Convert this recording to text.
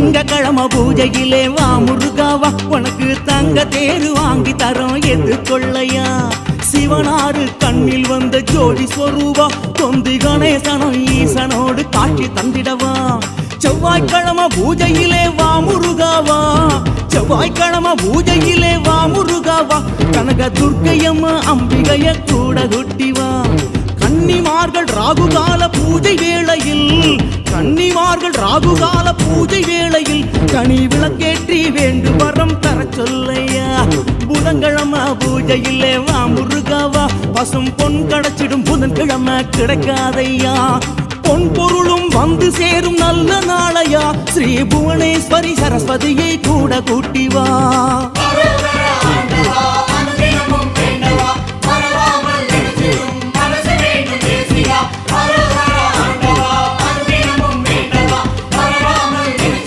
திங்கக்கிழமை பூஜையிலே வா முருகாவா உனக்கு தங்க தேரு வாங்கி தரோம் எதிர்கொள்ளையா சிவனாரு கண்ணில் வந்த ஜோதி ஸ்வரூபா தொந்தி கணேசனும் ஈசனோடு காட்சி தந்திடவா செவ்வாய்க்கிழமை பூஜையிலே வா முருகாவா செவ்வாய்க்கிழமை பூஜையிலே வா முருகாவா கனக துர்க்கையம்மா அம்பிகைய கூட குட்டிவா கன்னிமார்கள் ராகுகால பூஜை வேளையில் கன்னிமார்கள் ராகுகால பூஜை வேளையில் கனி விளக்கேற்றி வேண்டு வரம் தர சொல்லையா புதன்கிழமை பூஜையிலே வா முருகாவா பசும் பொன் கிடைச்சிடும் புதன்கிழமை கிடைக்காதையா பொன் பொருளும் வந்து சேரும் நல்ல நாளையா ஸ்ரீ புவனேஸ்வரி சரஸ்வதியை கூட கூட்டிவா